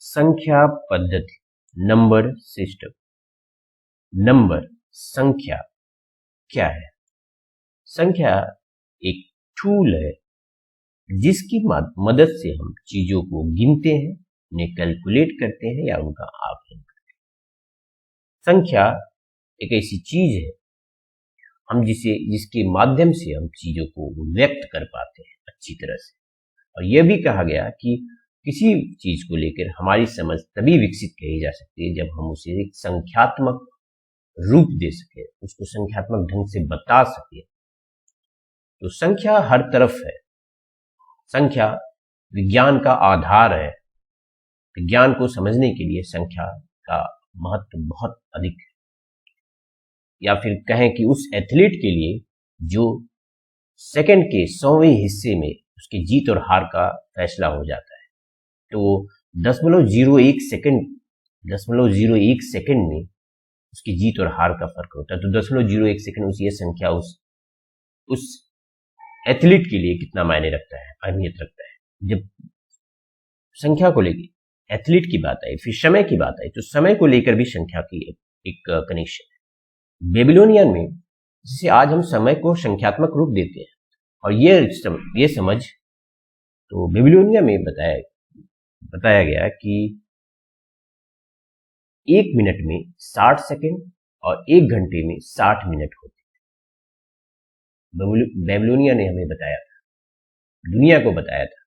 संख्या पद्धति, number system. Number, संख्या क्या है? संख्या एक टूल है जिसकी मदद से हम चीजों को गिनते हैं, उन्हें कैलकुलेट करते हैं या उनका आकलन करते हैं। संख्या एक ऐसी चीज है हम जिसके माध्यम से हम चीजों को व्यक्त कर पाते हैं अच्छी तरह से। और यह भी कहा गया कि किसी चीज को लेकर हमारी समझ तभी विकसित कही जा सकती है जब हम उसे एक संख्यात्मक रूप दे सके, उसको संख्यात्मक ढंग से बता सके। तो संख्या हर तरफ है। संख्या विज्ञान का आधार है। विज्ञान को समझने के लिए संख्या का महत्व बहुत अधिक है। या फिर कहें कि उस एथलीट के लिए जो सेकंड के 100वें हिस्से में उसकी जीत और हार का फैसला हो जाता है, तो वो 0.01 सेकंड में उसकी जीत और हार का फर्क होता है। तो 0.01 सेकंड उस ये संख्या उस एथलीट के लिए कितना मायने रखता है, अहमियत रखता है। जब संख्या को लेकर एथलीट की बात आई, फिर समय की बात आई, तो समय को लेकर भी संख्या की एक कनेक्शन है। बेबीलोनियन में जिसे आज हम समय को संख्यात्मक रूप देते हैं, और ये समझ तो बेबीलोनिया में बताया गया कि 1 मिनट में 60 सेकंड और 1 घंटे में 60 मिनट होते हैं। बेबीलोनिया ने हमें बताया था, दुनिया को बताया था,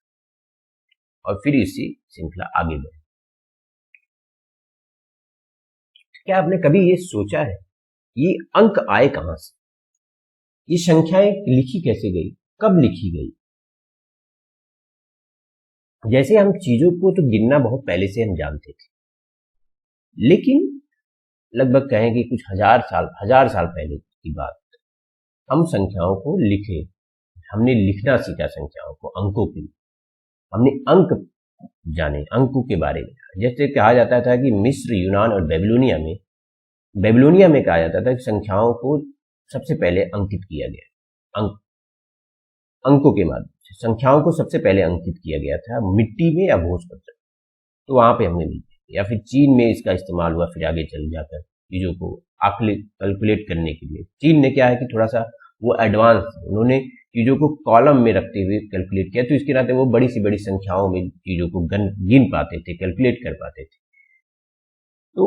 और फिर इससे श्रृंखला आगे बढ़ी। क्या आपने कभी ये सोचा है ये अंक आए कहां से? ये संख्याएं लिखी कैसे गई, कब लिखी गई? जैसे हम चीजों को तो गिनना बहुत पहले से हम जानते थे, लेकिन लगभग कहें कि कुछ हजार साल पहले की बात, हम संख्याओं को लिखे, हमने लिखना सीखा संख्याओं को, अंकों के लिए हमने अंक जाने, अंकों के बारे में। जैसे कहा जाता था कि मिस्र, यूनान और बेबीलोनिया में कहा जाता था कि संख्याओं को सबसे पहले अंकित किया गया, अंकों के माध्यम से संख्याओं को सबसे पहले अंकित किया गया था मिट्टी में या भोजपत्र, तो वहां पे हमने लिखे। या फिर चीन में इसका इस्तेमाल हुआ, फिर आगे चल जाकर चीजों को कैलकुलेट करने के लिए। चीन ने क्या है कि थोड़ा सा वो एडवांस, उन्होंने चीजों को कॉलम में रखते हुए कैलकुलेट किया, तो इसके नाते वो बड़ी से बड़ी संख्याओं में चीजों को गिन पाते थे, कैलकुलेट कर पाते थे। तो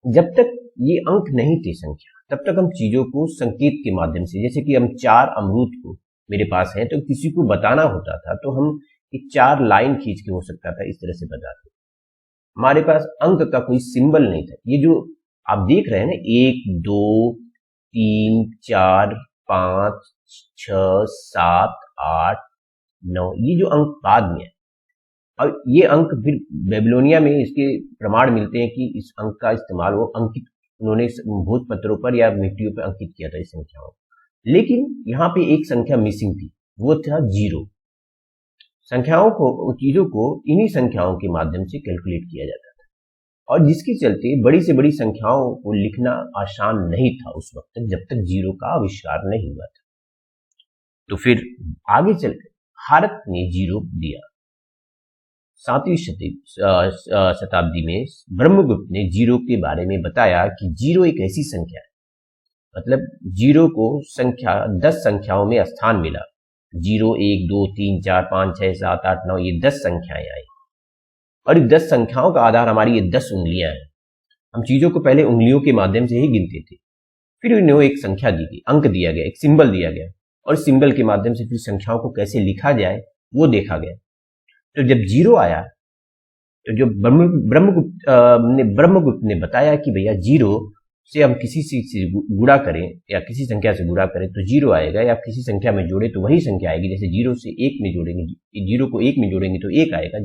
जब तक ये अंक नहीं थे संख्या, तब तक हम चीजों को संकेत के माध्यम से, जैसे कि हम 4 अमरूद को मेरे पास है, तो किसी को बताना होता था तो हम एक 4 लाइन खींच के हो सकता था इस तरह से बताते। हमारे पास अंक का कोई सिंबल नहीं था। ये जो आप देख रहे हैं ना, 1 2 3 4 5 6 7 8 9, ये जो अंक बाद में है, और ये अंक फिर बेबीलोनिया में इसके प्रमाण मिलते हैं कि इस अंक का इस्तेमाल वो अंकित, उन्होंने भोजपत्रों पर या मिट्टियों पर अंकित किया था इस संख्याओं। लेकिन यहाँ पे एक संख्या मिसिंग थी, वो था 0। संख्याओं को, चीजों को इन्हीं संख्याओं के माध्यम से कैलकुलेट किया जाता था, और जिसके चलते बड़ी से बड़ी संख्याओं को लिखना आसान नहीं था उस वक्त तक, जब तक 0 का आविष्कार नहीं हुआ था। तो फिर आगे चलकर भारत ने 0 दिया। 7वीं शताब्दी में ब्रह्मगुप्त ने 0 के बारे में बताया कि 0 एक ऐसी संख्या है, मतलब 0 को 10 संख्याओं में स्थान मिला। 0 1 2 3 4 5 6 7 8 9, ये 10 संख्याएं आई, और इन 10 संख्याओं का आधार हमारी ये 10 उंगलियां हैं। हम चीजों को पहले उंगलियों के माध्यम से ही गिनते थे, फिर इन्हें एक संख्या दी गई, अंक दिया गया, एक सिंबल दिया गया, और सिंबल के माध्यम से फिर संख्याओं को कैसे लिखा जाए वो देखा गया। तो जब 0 आया, तो जो ब्रह्मगुप्त ने बताया कि भैया 0 से हम किसी चीज से गुणा करें या किसी संख्या से गुणा करें तो 0 आएगा, या किसी संख्या में जोड़े तो वही संख्या आएगी। जैसे 0 से 1 में जोड़ेंगे, 0 को 1 में जोड़ेंगे तो 1 आएगा,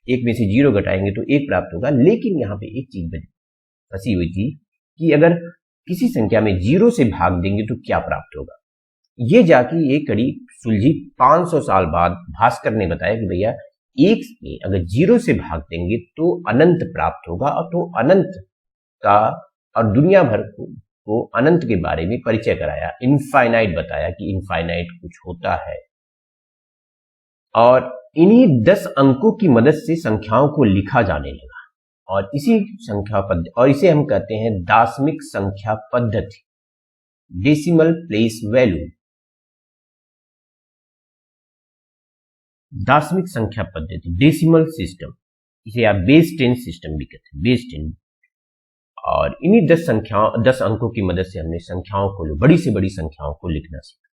1 में से 0 घटाएंगे तो 1 प्राप्त होगा। लेकिन यहाँ पे एक चीज फंसी हुई थी कि अगर किसी संख्या में 0 से भाग देंगे तो क्या प्राप्त होगा। ये जाके ये कड़ी सुलझी 500 साल बाद भास्कर ने बताया कि भैया 1 में अगर 0 से भाग देंगे तो अनंत प्राप्त होगा, और तो अनंत का, और दुनिया भर को अनंत के बारे में परिचय कराया, इनफाइनाइट बताया कि इनफाइनाइट कुछ होता है। और इन्हीं 10 अंकों की मदद से संख्याओं को लिखा जाने लगा और इसी संख्या पद्धति, और इसे हम कहते हैं दार्शनिक संख्या पद्धति, डेसिमल प्लेस वैल्यू। दार्शनिक संख्या पद्धति, डेसिमल सिस्टम, इसे आप बेस 10 सिस्टम भी कहते हैं, बेस 10। और इन्हीं 10 अंकों की मदद से हमने संख्याओं को, बड़ी से बड़ी संख्याओं को लिखना सीखा।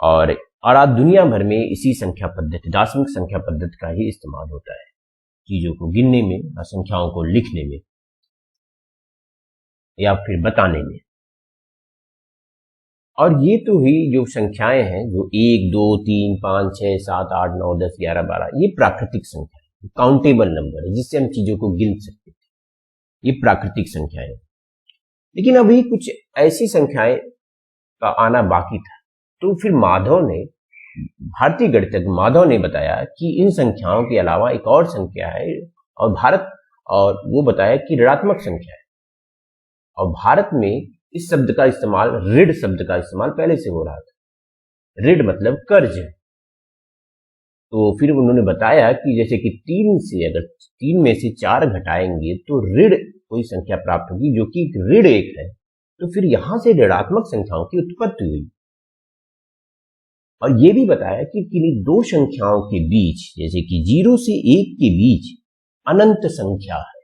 और आज दुनिया भर में इसी संख्या पद्धति, दार्शनिक संख्या पद्धति का ही इस्तेमाल होता है चीजों को गिनने में, संख्याओं को लिखने में या फिर बताने में। और ये तो हुई जो संख्याएं हैं, जो 1, 2, 3, 5, 6, 7, 8, 9, 10, 11, 12, ये प्राकृतिक संख्या है, काउंटेबल नंबर है, जिससे हम चीजों को गिन सकते थे। ये प्राकृतिक संख्याएं। लेकिन अभी कुछ ऐसी संख्याएं का आना बाकी था। तो फिर भारतीय गणितज्ञ माधव ने बताया कि इन संख्याओं के अलावा एक और संख्या है, और वो बताया कि ऋणात्मक संख्या है। और भारत में इस शब्द का इस्तेमाल, ऋण शब्द का इस्तेमाल पहले से हो रहा था। ऋण मतलब कर्ज। तो फिर उन्होंने बताया कि जैसे कि 3 से, अगर 3 में से 4 घटाएंगे तो ऋण कोई संख्या प्राप्त होगी, जो कि ऋण 1 है। तो फिर यहां से ऋणात्मक संख्याओं की उत्पत्ति हुई। और यह भी बताया कि किन्हीं 2 संख्याओं के बीच, जैसे कि 0 से 1 के बीच अनंत संख्या है।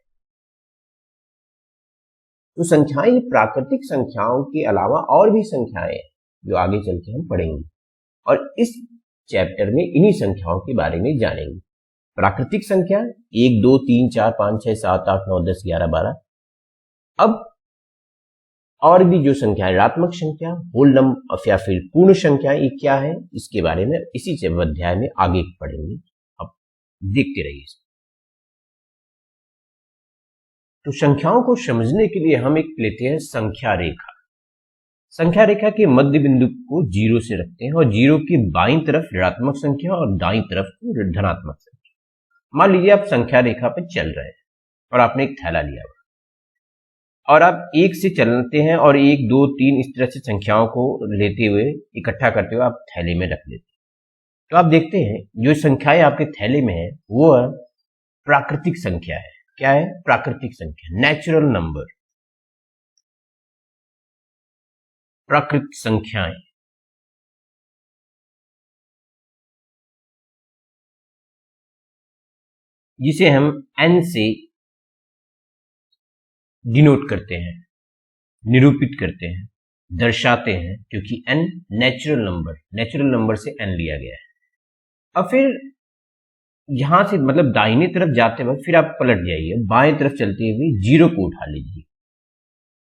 तो संख्याएं प्राकृतिक संख्याओं के अलावा और भी संख्याएं हैं, जो आगे चल के हम पढ़ेंगे। और इस चैप्टर में इन्हीं संख्याओं के बारे में जानेंगे। प्राकृतिक संख्या 1, 2, 3, 4, 5, 6, 7, 8, 9, 10, 11, 12। अब और भी जो संख्या, ऋणात्मक संख्या, होल नंबर या फिर पूर्ण संख्या, ये क्या है, इसके बारे में इसी अध्याय में आगे पढ़ेंगे। अब देखते रहिए। तो संख्याओं को समझने के लिए हम एक लेते हैं संख्या रेखा। संख्या रेखा के मध्य बिंदु को 0 से रखते हैं और 0 के बाईं तरफ ऋणात्मक संख्या और दाईं तरफ धनात्मक संख्या। मान लीजिए आप संख्या रेखा पर चल रहे हैं और आपने एक थैला लिया हुआ और आप 1 से चलते हैं और 1, 2, 3 इस तरह से संख्याओं को लेते हुए, इकट्ठा करते हुए आप थैले में रख लेते हैं। तो आप देखते हैं जो संख्याएं आपके थैले में है वो प्राकृतिक संख्या है। क्या है? प्राकृतिक संख्या, नेचुरल नंबर, प्राकृतिक संख्याएं। जिसे हम n से डिनोट करते हैं, निरूपित करते हैं, दर्शाते हैं, क्योंकि n नेचुरल नंबर से n लिया गया है। अब फिर यहां से मतलब दाहिने तरफ जाते वक्त फिर आप पलट जाइए, बाएं तरफ चलते हुए 0 को उठा लीजिए।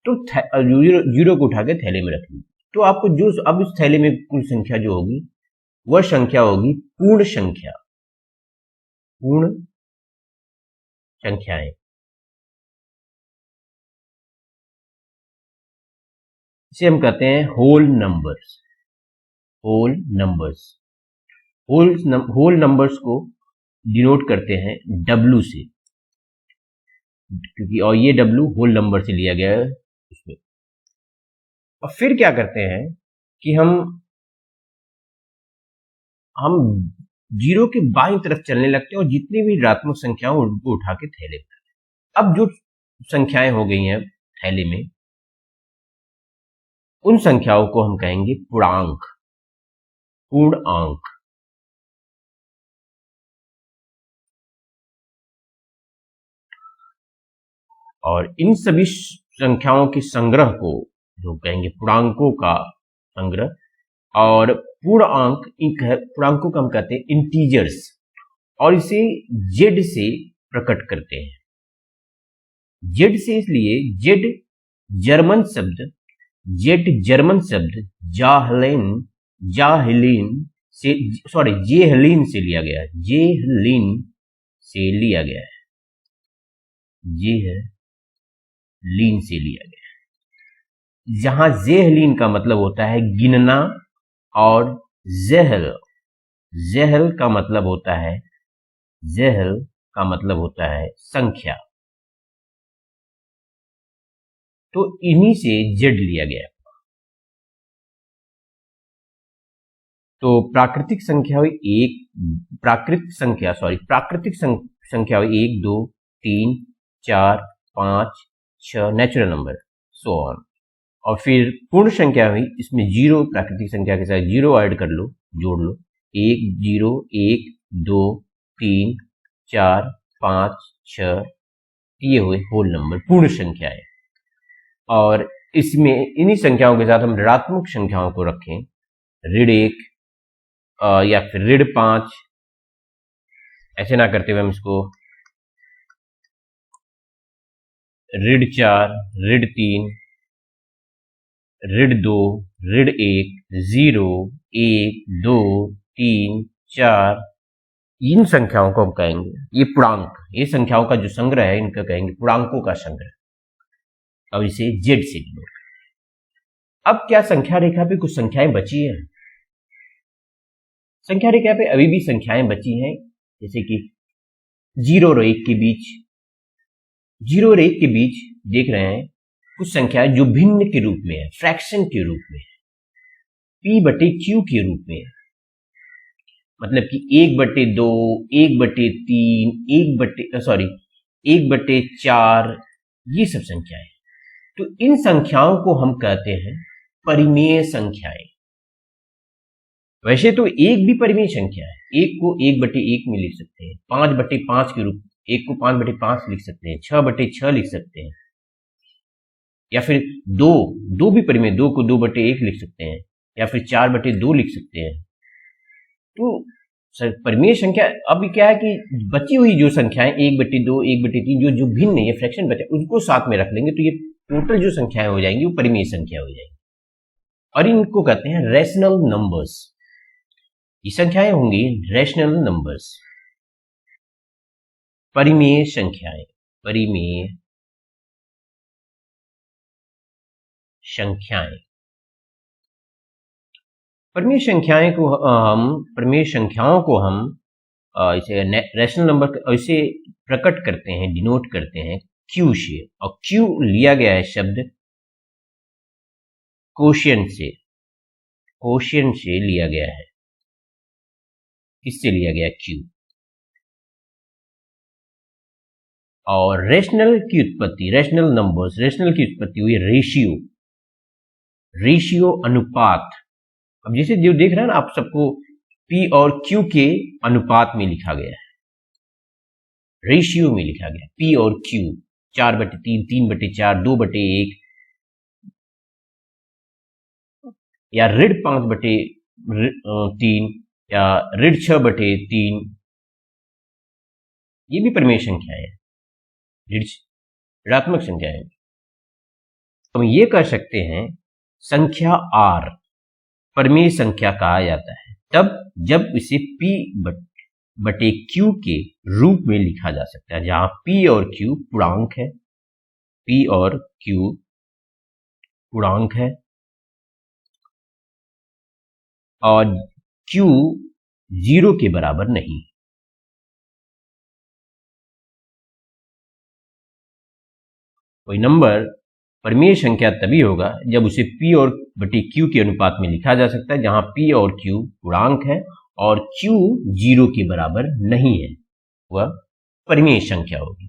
तो 0 को उठा के थैले में रख लीजिए। तो आपको जो अब इस थैले में कुल संख्या जो होगी वह संख्या होगी पूर्ण संख्या, पूर्ण संख्याएं। इसे हम कहते हैं होल नंबर्स। होल नंबर्स को डिनोट करते हैं W से, क्योंकि और ये W होल नंबर से लिया गया है इसमें। और फिर क्या करते हैं कि हम 0 के बाईं तरफ चलने लगते हैं और जितनी भी ऋणात्मक संख्या उनको उठा के थैले में। अब जो संख्याएं हो गई हैं थैले में, उन संख्याओं को हम कहेंगे पूर्णांक, पूर्णांक। और इन सभी संख्याओं के संग्रह को जो कहेंगे पूर्णांकों का संग्रह। और पूर्णांकों का हम कहते हैं इंटीजर्स, और इसे जेड से प्रकट करते हैं। जेड से इसलिए जेड जर्मन शब्द जेहलीन से लिया गया है। जेहलीन से लिया गया है, जेहलीन से लिया गया है। जहां जेहलीन का मतलब होता है गिनना और जहल का मतलब होता है संख्या। तो इन्हीं से जेड लिया गया। तो प्राकृतिक संख्या हुई प्राकृतिक संख्या हुई 1 2 3 4 5 6 नेचुरल नंबर सो ऑन। और फिर पूर्ण संख्या हुई, इसमें जीरो प्राकृतिक संख्या के साथ जीरो ऐड कर लो, जोड़ लो, 1 0 1 2 3 4 5 6, ये हुए होल नंबर पूर्ण संख्याएं। और इसमें इन्हीं संख्याओं के साथ हम ऋणात्मक संख्याओं को रखें, ऋण 1 या फिर ऋण 5, ऐसे ना करते हुए हम इसको ऋण 4 ऋण 3 ऋण 2 ऋण 1 0 1 2 3 4, इन संख्याओं को हम कहेंगे ये पूर्णांक, ये संख्याओं का जो संग्रह है इनका कहेंगे पूर्णांकों का संग्रह। अब इसे जेड से डिनोट। अब क्या संख्या रेखा पे कुछ संख्याएं बची हैं? संख्या रेखा पे अभी भी संख्याएं बची हैं, जैसे कि 0 और 1 के बीच, 0 और 1 के बीच देख रहे हैं कुछ संख्याएं जो भिन्न के रूप में है, फ्रैक्शन के रूप में है, p बटे q के रूप में है। मतलब कि 1/2 1/3 1/4, ये सब संख्याएं। तो इन संख्याओं को हम कहते हैं परिमेय संख्याएं। वैसे तो एक भी परिमेय संख्या है, एक को 1/1 में लिख सकते हैं, 5/5 के रूप, एक को 5/5 लिख सकते हैं, 6/6 लिख सकते हैं, या फिर दो भी परिमेय, 2 को 2/1 लिख सकते हैं, या फिर 4/2 लिख सकते हैं। तो परिमेय संख्या अब क्या है कि बची हुई जो संख्याएं 1/2 1/3 जो भिन्न ये फ्रैक्शन बचे उनको साथ में रख लेंगे, तो ये टोटल जो संख्याएं हो जाएंगी वो परिमेय संख्या हो जाएंगी, और इनको कहते हैं रैशनल नंबर्स। ये संख्याएं होंगी रैशनल नंबर्स, परिमेय संख्याएं, परिमेय संख्याएं। परिमेय संख्याओं को हम इसे रैशनल नंबर ऐसे प्रकट करते हैं, डिनोट करते हैं Q से, और Q लिया गया है शब्द कोशिएंट से, कोशिएंट से लिया गया है। किससे लिया गया? Q। और रेशनल की उत्पत्ति, रेशनल नंबर्स, रेशनल की उत्पत्ति हुई रेशियो, रेशियो अनुपात। अब जैसे जो देख रहे हैं ना आप, सबको P और Q के अनुपात में लिखा गया है, रेशियो में लिखा गया, P और Q, 4/3 3/4 2/1, या ऋण 5/3 या ऋण 6/3, ये भी परिमेय संख्या है, ऋणात्मक संख्या है। तो हम ये कह सकते हैं संख्या R परिमेय संख्या कहा जाता है तब जब इसे P/Q के रूप में लिखा जा सकता है, जहां P और Q पूर्णांक है, P और Q पूर्णांक है और Q 0 के बराबर नहीं। कोई नंबर परिमेय संख्या तभी होगा जब उसे P और बटे Q के अनुपात में लिखा जा सकता है, जहां P और Q पूर्णांक है और Q 0 के बराबर नहीं है, वह परिमेय संख्या होगी।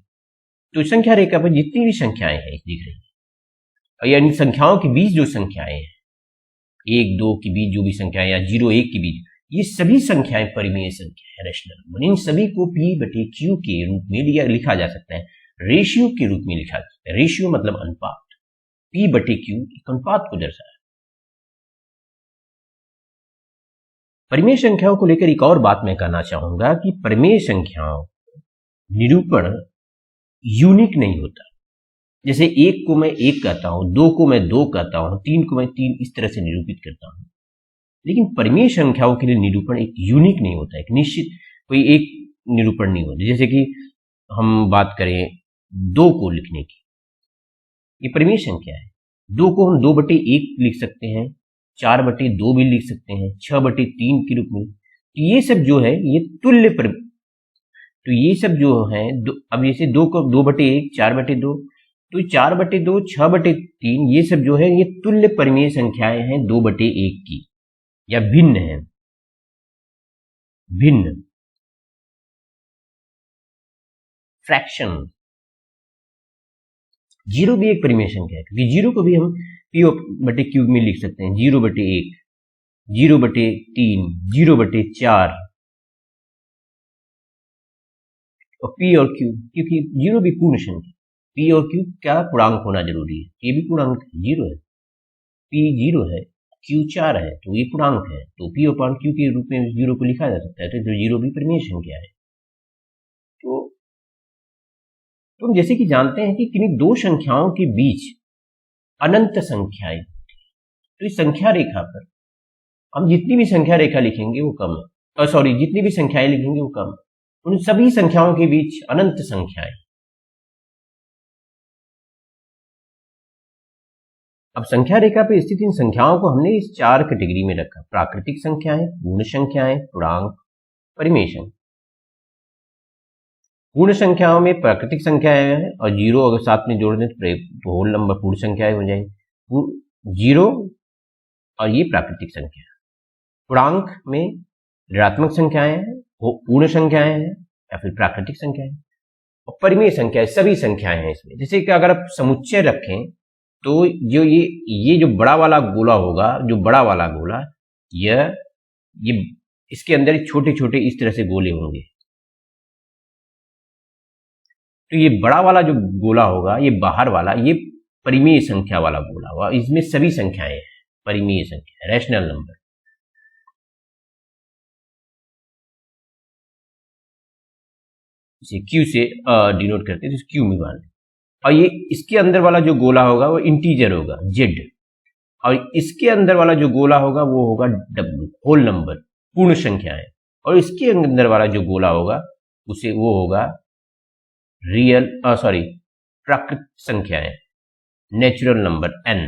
तो संख्या रेखा पर जितनी भी संख्याएं हैं दिख रही है, यानी संख्याओं के बीच जो संख्याएं हैं, 1 2 के बीच जो भी संख्याएं या 0 1 के बीच, ये सभी संख्याएं परिमेय संख्या है, रैशनल। इन सभी को P/Q के रूप में लिखा जा सकता है, रेशियो के रूप में लिखा जा सकता है। रेशियो मतलब अनुपात, P/Q अनुपात को दर्शाया। परिमेय संख्याओं को लेकर एक और बात मैं कहना चाहूंगा कि परिमेय संख्याओं निरूपण यूनिक नहीं होता। जैसे 1 को मैं 1 कहता हूं, 2 को मैं 2 कहता हूं, 3 को मैं 3, इस तरह से निरूपित करता हूं। लेकिन परिमेय संख्याओं के लिए निरूपण एक यूनिक नहीं होता, एक निश्चित कोई एक निरूपण नहीं होता। जैसे कि हम बात करें 2 को लिखने की, ये परिमेय संख्या है, 2 को हम 2/1 लिख सकते हैं, 4/2 भी लिख सकते हैं, 6/3 के रूप में। ये सब जो है ये तुल्य तो ये सब जो है अब जैसे 2 को 2/1 4/2, तो 4/2 6/3 ये सब जो है ये तुल्य परिमेय संख्याएं हैं 2/1 की, या भिन्न है। भिन्न, फ्रैक्शन। जीरो भी एक परिमेय संख्या है, क्योंकि जीरो को भी हम पी बटे क्यूब में लिख सकते हैं। 0/1, 0/3, 0/4 और पी और क्यू, क्योंकि जीरो भी पूर्ण संख्या, पी और क्यू क्या पूर्णांक होना जरूरी है, ये भी पूर्णांक जीरो है, पी 0 है, क्यू 4 है, तो ये पूर्णांक है, तो पी अपॉन क्यू के रूप में जीरो को लिखा जा सकता है, तो जीरो भी परिमेय संख्या है। तो तुम जैसे कि जानते हैं कि किन्हीं दो संख्याओं के बीच अनंत संख्याएं, तो इस संख्या रेखा पर हम जितनी भी संख्या रेखा लिखेंगे वो कम है, सॉरी जितनी भी संख्याएं लिखेंगे वो कम, उन सभी संख्याओं के बीच अनंत संख्याएं। अब संख्या रेखा पर स्थित इन संख्याओं को हमने इस 4 कैटेगरी में रखा: प्राकृतिक संख्याएं, पूर्ण संख्याएं, पूर्णांक, परिमेय संख्या। पूर्ण संख्याओं में प्राकृतिक संख्याएं हैं और जीरो अगर साथ में जोड़ दें तो होल नंबर पूर्ण संख्याएं हो जाएंगी। जीरो और ये प्राकृतिक संख्या। पूर्णांक में ऋणात्मक संख्याएं हैं, पूर्ण संख्याएं हैं या फिर प्राकृतिक संख्याएं, और परिमेय संख्याएं सभी संख्याएं हैं इसमें। जैसे कि अगर आप समुच्चय रखें तो जो ये जो बड़ा वाला गोला होगा, जो बड़ा वाला गोला, ये इसके अंदर छोटे छोटे इस तरह से गोले होंगे, तो ये बड़ा वाला जो गोला होगा, ये बाहर वाला, ये परिमेय संख्या वाला गोला होगा, इसमें सभी संख्याएं हैं, परिमेय संख्या, रैशनल नंबर। इसे क्यू से डिनोट करते हैं, तो क्यू में मान, और ये इसके अंदर वाला जो गोला होगा वो इंटीजर होगा, जेड, और इसके अंदर वाला जो गोला होगा वो होगा डब्ल्यू, होल नंबर, पूर्ण संख्याएं, और इसके अंदर वाला जो गोला होगा उसे वो होगा प्राकृत संख्याएं, नेचुरल नंबर, एन।